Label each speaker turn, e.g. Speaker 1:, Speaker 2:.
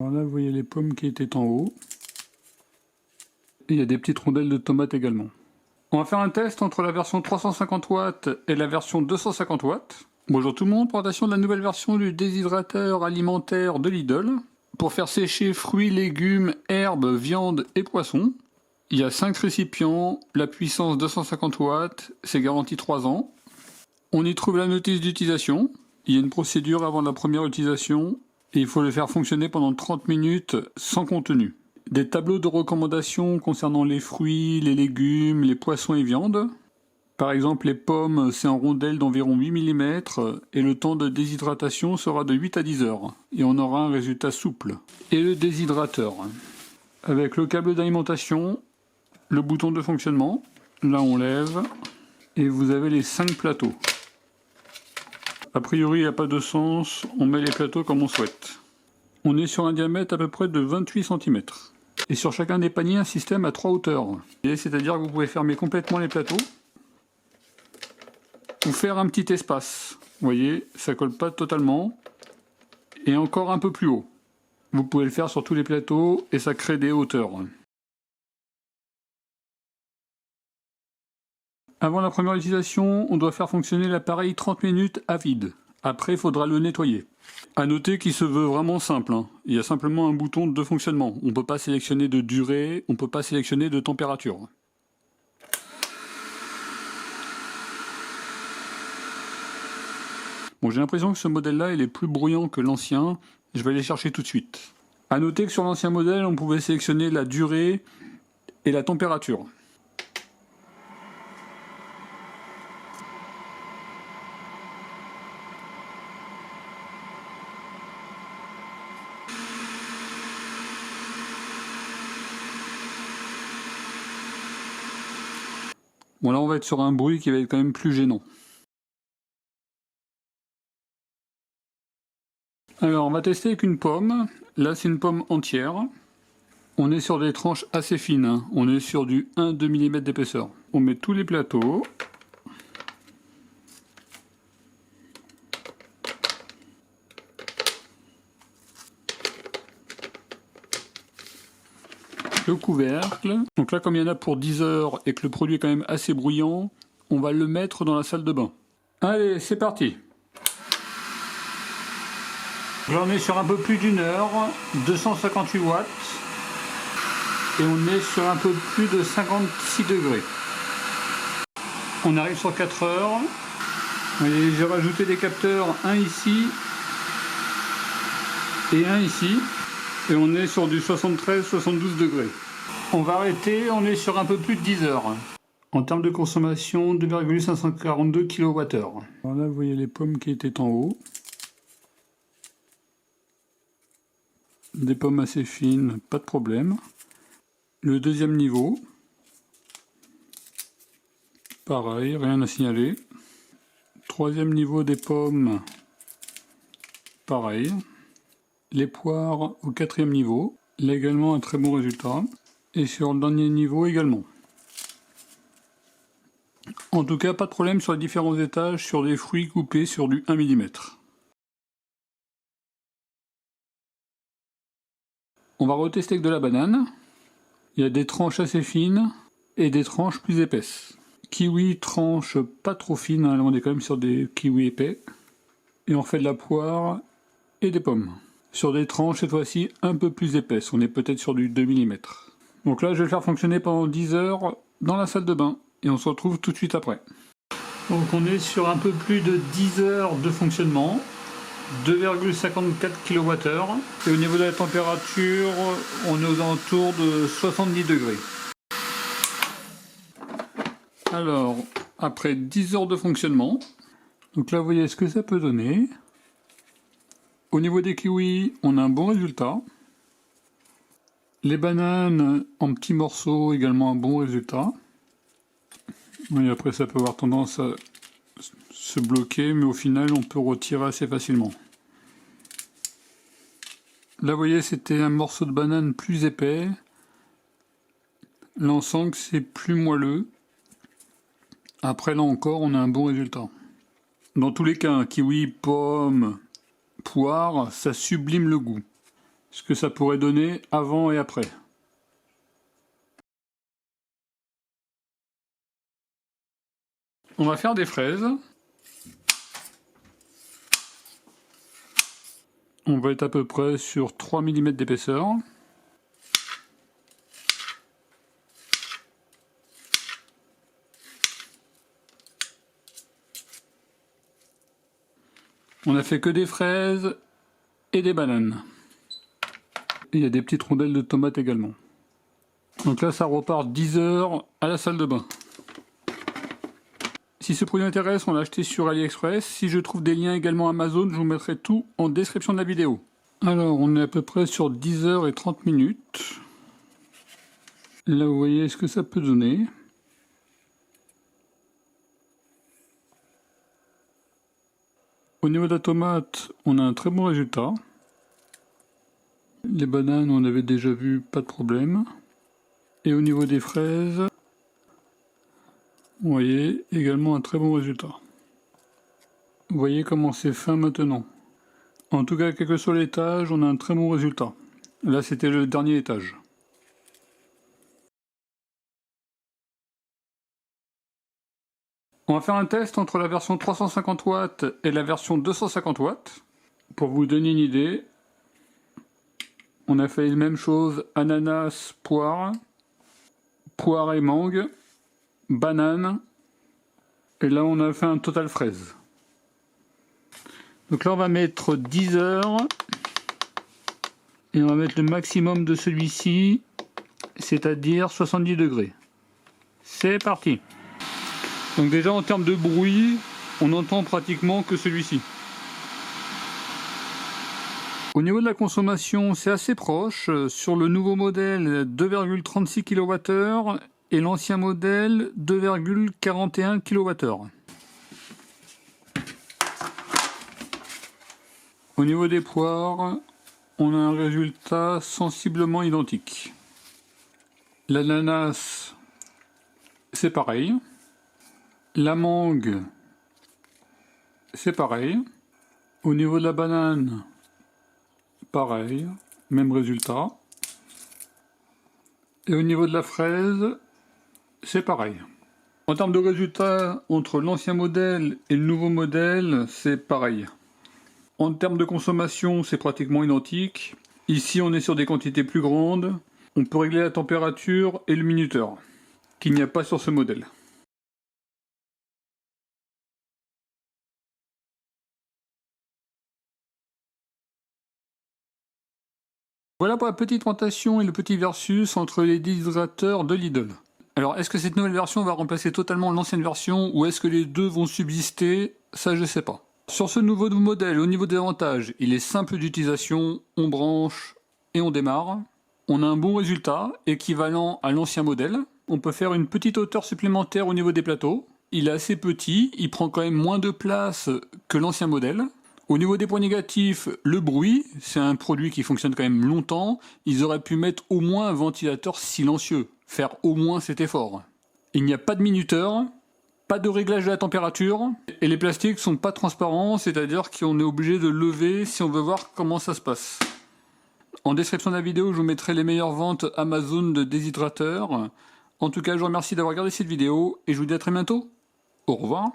Speaker 1: Alors là, vous voyez les pommes qui étaient en haut. Et il y a des petites rondelles de tomates également. On va faire un test entre la version 350 watts et la version 250 watts. Bonjour tout le monde, présentation de la nouvelle version du déshydrateur alimentaire de Lidl. Pour faire sécher fruits, légumes, herbes, viande et poissons. Il y a 5 récipients, la puissance 250 watts, c'est garanti 3 ans. On y trouve la notice d'utilisation. Il y a une procédure avant la première utilisation. Et il faut le faire fonctionner pendant 30 minutes sans contenu. Des tableaux de recommandations concernant les fruits, les légumes, les poissons et viandes. Par exemple, les pommes, c'est en rondelles d'environ 8 mm et le temps de déshydratation sera de 8 à 10 heures. Et on aura un résultat souple. Et le déshydrateur. Avec le câble d'alimentation, le bouton de fonctionnement. Là, on lève. Et vous avez les 5 plateaux. A priori, il n'y a pas de sens, on met les plateaux comme on souhaite. On est sur un diamètre à peu près de 28 cm. Et sur chacun des paniers, un système à 3 hauteurs. C'est-à-dire que vous pouvez fermer complètement les plateaux. Ou faire un petit espace. Vous voyez, ça colle pas totalement. Et encore un peu plus haut. Vous pouvez le faire sur tous les plateaux et ça crée des hauteurs. Avant la première utilisation, on doit faire fonctionner l'appareil 30 minutes à vide. Après, il faudra le nettoyer. A noter qu'il se veut vraiment simple. Il y a simplement un bouton de fonctionnement. On ne peut pas sélectionner de durée, on ne peut pas sélectionner de température. Bon, j'ai l'impression que ce modèle-là, il est plus bruyant que l'ancien. Je vais aller chercher tout de suite. A noter que sur l'ancien modèle, on pouvait sélectionner la durée et la température. Bon, là on va être sur un bruit qui va être quand même plus gênant. Alors on va tester avec une pomme. Là c'est une pomme entière. On est sur des tranches assez fines. On est sur du 1-2 mm d'épaisseur. On met tous les plateaux. Le couvercle. Donc là, comme il y en a pour 10 heures et que le produit est quand même assez bruyant, on va le mettre dans la salle de bain. Allez, c'est parti. Là, on est sur un peu plus d'une heure, 258 watts. Et on est sur un peu plus de 56 degrés. On arrive sur 4 heures. Et j'ai rajouté des capteurs, un ici et un ici. Et on est sur du 73-72 degrés. On va arrêter, on est sur un peu plus de 10 heures. En termes de consommation, 2,542 kWh. Alors là, vous voyez les pommes qui étaient en haut. Des pommes assez fines, pas de problème. Le deuxième niveau. Pareil, rien à signaler. Troisième niveau des pommes. Pareil. Les poires au 4e niveau, là également un très bon résultat. Et sur le dernier niveau également. En tout cas, pas de problème sur les différents étages sur des fruits coupés sur du 1 mm. On va retester avec de la banane. Il y a des tranches assez fines et des tranches plus épaisses. Kiwi, tranche pas trop fine, là on est quand même sur des kiwis épais. Et on fait de la poire et des pommes. Sur des tranches cette fois-ci un peu plus épaisses, on est peut-être sur du 2 mm. Donc là je vais le faire fonctionner pendant 10 heures dans la salle de bain et on se retrouve tout de suite après. Donc on est sur un peu plus de 10 heures de fonctionnement, 2,54 kWh et au niveau de la température on est aux alentours de 70 degrés. Alors après 10 heures de fonctionnement, donc là vous voyez ce que ça peut donner. Au niveau des kiwis, on a un bon résultat. Les bananes en petits morceaux, également un bon résultat. Et après, ça peut avoir tendance à se bloquer, mais au final, on peut retirer assez facilement. Là, vous voyez, c'était un morceau de banane plus épais. Là, on sent que c'est plus moelleux. Après, là encore, on a un bon résultat. Dans tous les cas, kiwi, pomme, poire, ça sublime le goût. ce que ça pourrait donner avant et après. On va faire des fraises. On va être à peu près sur 3 mm d'épaisseur. On a fait que des fraises et des bananes. Et il y a des petites rondelles de tomates également. Donc là, ça repart 10 heures à la salle de bain. Si ce produit intéresse, on l'a acheté sur AliExpress. Si je trouve des liens également Amazon, je vous mettrai tout en description de la vidéo. Alors, on est à peu près sur 10 heures et 30 minutes. Là, vous voyez ce que ça peut donner. Au niveau de la tomate, on a un très bon résultat. Les bananes, on avait déjà vu, pas de problème. Et au niveau des fraises, vous voyez également un très bon résultat. Vous voyez comment c'est fin maintenant. En tout cas, quel que soit l'étage, on a un très bon résultat. Là, c'était le dernier étage. On va faire un test entre la version 350 watts et la version 250 watts. Pour vous donner une idée, on a fait les mêmes choses, ananas, poire, poire et mangue, banane, et là on a fait un total fraise. Donc là on va mettre 10 heures, et on va mettre le maximum de celui-ci, c'est-à-dire 70 degrés. C'est parti. Donc déjà en termes de bruit, on n'entend pratiquement que celui-ci. Au niveau de la consommation, c'est assez proche. Sur le nouveau modèle, 2,36 kWh et l'ancien modèle, 2,41 kWh. Au niveau des poires, on a un résultat sensiblement identique. L'ananas, c'est pareil. La mangue, c'est pareil. Au niveau de la banane, pareil, même résultat. Et au niveau de la fraise, c'est pareil. En termes de résultats, entre l'ancien modèle et le nouveau modèle, c'est pareil. En termes de consommation, c'est pratiquement identique. Ici, on est sur des quantités plus grandes. On peut régler la température et le minuteur, qu'il n'y a pas sur ce modèle. Voilà pour la petite présentation et le petit versus entre les déshydrateurs de Lidl. Alors, est-ce que cette nouvelle version va remplacer totalement l'ancienne version ou est-ce que les deux vont subsister? Ça, je sais pas. Sur ce nouveau modèle, au niveau des avantages, il est simple d'utilisation, on branche et on démarre. On a un bon résultat, équivalent à l'ancien modèle. On peut faire une petite hauteur supplémentaire au niveau des plateaux. Il est assez petit, il prend quand même moins de place que l'ancien modèle. Au niveau des points négatifs, le bruit, c'est un produit qui fonctionne quand même longtemps. Ils auraient pu mettre au moins un ventilateur silencieux, faire au moins cet effort. Il n'y a pas de minuteur, pas de réglage de la température, et les plastiques sont pas transparents, c'est-à-dire qu'on est obligé de lever si on veut voir comment ça se passe. En description de la vidéo, je vous mettrai les meilleures ventes Amazon de déshydrateurs. En tout cas, je vous remercie d'avoir regardé cette vidéo, et je vous dis à très bientôt. Au revoir.